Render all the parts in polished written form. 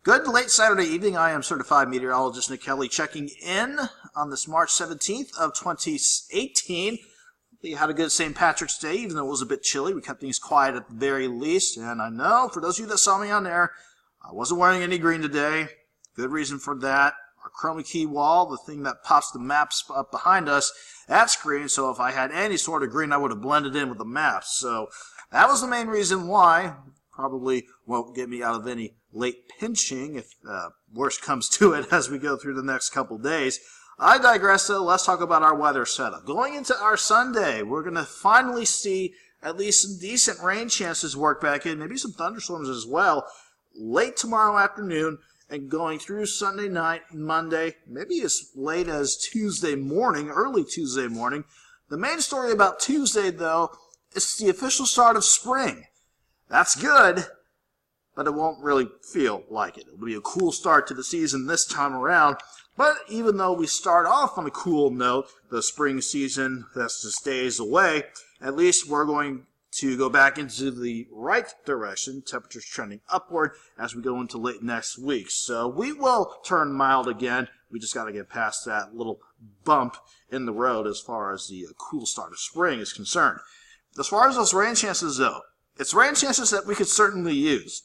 Good late Saturday evening. I am certified meteorologist Nick Kelly checking in on this March 17th of 2018. We had a good St. Patrick's Day, even though it was a bit chilly. We kept things quiet at the very least. And I know, for those of you that saw me on there, I wasn't wearing any green today. Good reason for that. Our chroma key wall, the thing that pops the maps up behind us, that's green. So if I had any sort of green, I would have blended in with the maps. So that was the main reason why. Probably won't get me out of any late pinching if worse comes to it as we go through the next couple days. I digress, though. Let's talk about our weather setup. Going into our Sunday, we're going to finally see at least some decent rain chances work back in, maybe some thunderstorms as well, late tomorrow afternoon and going through Sunday night, Monday, maybe as late as Tuesday morning, early Tuesday morning. The main story about Tuesday, though, is the official start of spring. That's good, but it won't really feel like it. It'll be a cool start to the season this time around. But even though we start off on a cool note, the spring season that's just days away, at least we're going to go back into the right direction. Temperatures trending upward as we go into late next week. So we will turn mild again. We just got to get past that little bump in the road as far as the cool start of spring is concerned. As far as those rain chances, though, it's rain chances that we could certainly use.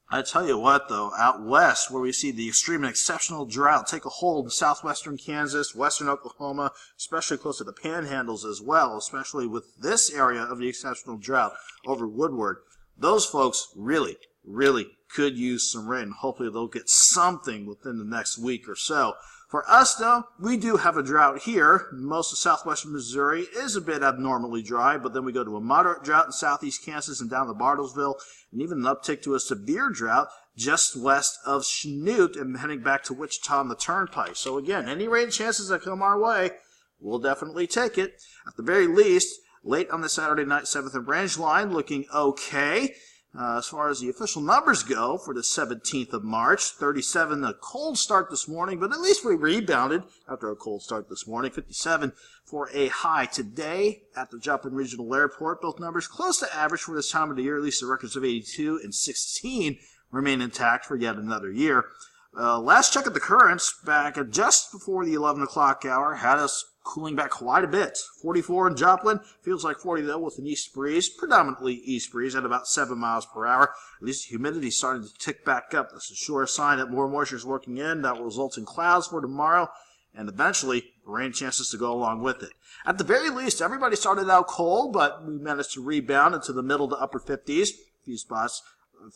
I tell you what, though, out west, where we see the extreme and exceptional drought take a hold in southwestern Kansas, western Oklahoma, especially close to the panhandles as well, especially with this area of the exceptional drought over Woodward, those folks really, really could use some rain. Hopefully they'll get something within the next week or so. For us, though, we do have a drought here. Most of southwestern Missouri is a bit abnormally dry, but then we go to a moderate drought in southeast Kansas and down to Bartlesville, and even an uptick to a severe drought just west of Chanute and heading back to Wichita on the Turnpike. So again, any rain chances that come our way, we'll definitely take it. At the very least, late on the Saturday night 7th and Branch line, looking okay. As far as the official numbers go for the 17th of March, 37, a cold start this morning, but at least we rebounded after a cold start this morning. 57 for a high today at the Joplin Regional Airport. Both numbers close to average for this time of the year. At least the records of 82 and 16 remain intact for yet another year. Last check of the currents back at just before the 11 o'clock hour had us cooling back quite a bit. 44 in Joplin, feels like 40 though with an east breeze, predominantly east breeze at about 7 miles per hour. At least the humidity starting to tick back up. That's a sure sign that more moisture is working in. That will result in clouds for tomorrow and eventually rain chances to go along with it. At the very least, everybody started out cold, but we managed to rebound into the middle to upper 50s. A few spots,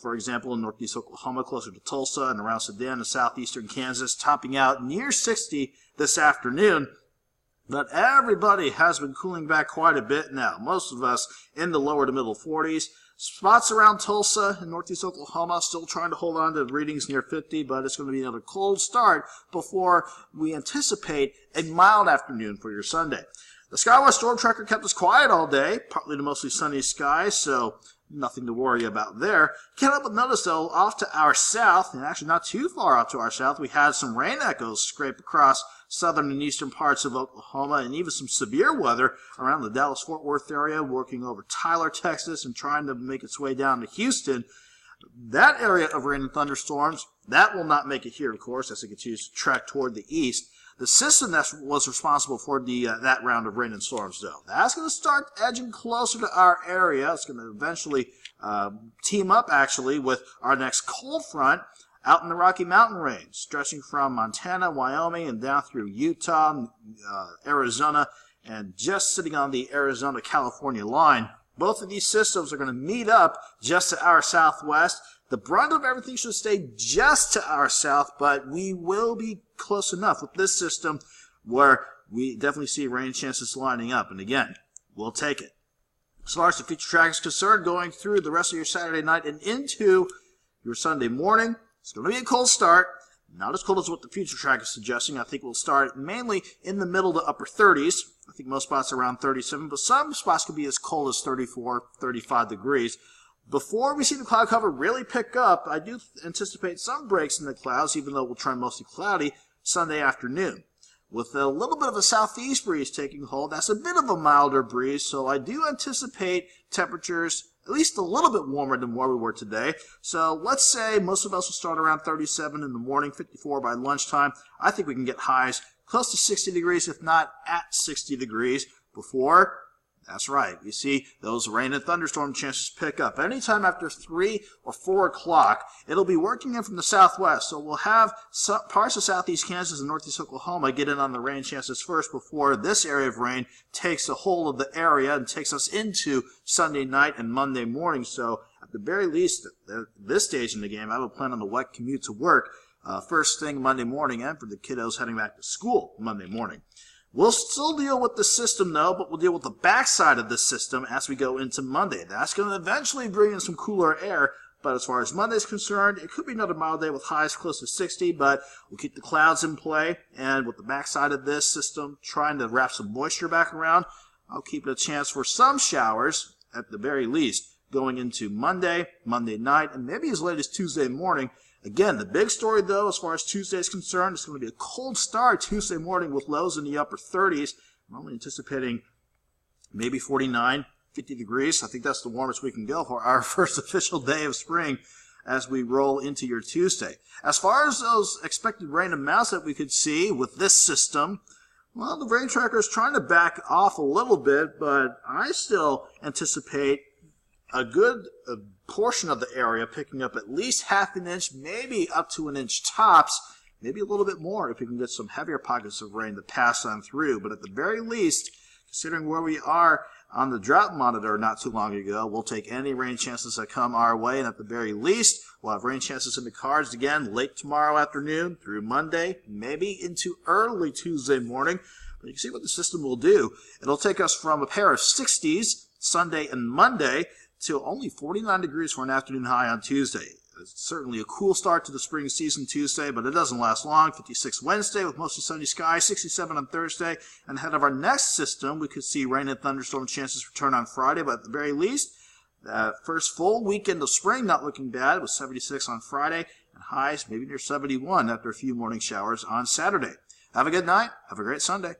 for example, in northeast Oklahoma, closer to Tulsa and around Sedan and southeastern Kansas, topping out near 60 this afternoon. But everybody has been cooling back quite a bit now. Most of us in the lower to middle 40s. Spots around Tulsa and northeast Oklahoma still trying to hold on to readings near 50, but it's going to be another cold start before we anticipate a mild afternoon for your Sunday. The SkyWest Storm Tracker kept us quiet all day, partly to mostly sunny skies, so nothing to worry about there. Can't help but notice, though, off to our south, and actually not too far off to our south, we had some rain echoes scrape across southern and eastern parts of Oklahoma, and even some severe weather around the Dallas-Fort Worth area, working over Tyler, Texas, and trying to make its way down to Houston. That area of rain and thunderstorms, that will not make it here, of course, as it continues to track toward the east. The system that was responsible for that round of rain and storms, though, that's going to start edging closer to our area. It's going to eventually team up, actually, with our next cold front out in the Rocky Mountain range, stretching from Montana, Wyoming, and down through Utah, Arizona, and just sitting on the Arizona-California line. Both of these systems are going to meet up just to our southwest. The brunt of everything should stay just to our south, but we will be close enough with this system where we definitely see rain chances lining up. And again, we'll take it. As far as the future track is concerned, going through the rest of your Saturday night and into your Sunday morning, it's going to be a cold start. Not as cold as what the future track is suggesting. I think we'll start mainly in the middle to upper 30s. I think most spots around 37, but some spots could be as cold as 34, 35 degrees. Before we see the cloud cover really pick up, I do anticipate some breaks in the clouds, even though we'll trend mostly cloudy Sunday afternoon. With a little bit of a southeast breeze taking hold, that's a bit of a milder breeze, so I do anticipate temperatures at least a little bit warmer than where we were today. So let's say most of us will start around 37 in the morning, 54 by lunchtime. I think we can get highs close to 60 degrees, if not at 60 degrees before. That's right. You see those rain and thunderstorm chances pick up. Anytime after 3 or 4 o'clock, it'll be working in from the southwest. So we'll have parts of southeast Kansas and northeast Oklahoma get in on the rain chances first before this area of rain takes a hold of the area and takes us into Sunday night and Monday morning. So at the very least, at this stage in the game, I would plan on the wet commute to work first thing Monday morning and for the kiddos heading back to school Monday morning. We'll still deal with the system, though, but we'll deal with the backside of the system as we go into Monday. That's going to eventually bring in some cooler air, but as far as Monday's concerned, it could be another mild day with highs close to 60, but we'll keep the clouds in play, and with the backside of this system trying to wrap some moisture back around, I'll keep a chance for some showers, at the very least, going into Monday, Monday night, and maybe as late as Tuesday morning. Again, the big story, though, as far as Tuesday is concerned, it's going to be a cold start Tuesday morning with lows in the upper 30s. I'm only anticipating maybe 49, 50 degrees. I think that's the warmest we can go for our first official day of spring as we roll into your Tuesday. As far as those expected rain amounts that we could see with this system, well, the rain tracker is trying to back off a little bit, but I still anticipate a good portion of the area picking up at least half an inch, maybe up to an inch tops, maybe a little bit more if we can get some heavier pockets of rain to pass on through. But at the very least, considering where we are on the drought monitor not too long ago, we'll take any rain chances that come our way, and at the very least, we'll have rain chances in the cards again late tomorrow afternoon through Monday, maybe into early Tuesday morning. But you can see what the system will do. It'll take us from a pair of 60s Sunday and Monday to only 49 degrees for an afternoon high on Tuesday. It's certainly a cool start to the spring season Tuesday, but it doesn't last long. 56 Wednesday with mostly sunny skies, 67 on Thursday. And ahead of our next system, we could see rain and thunderstorm chances return on Friday, but at the very least, that first full weekend of spring not looking bad with 76 on Friday and highs maybe near 71 after a few morning showers on Saturday. Have a good night. Have a great Sunday.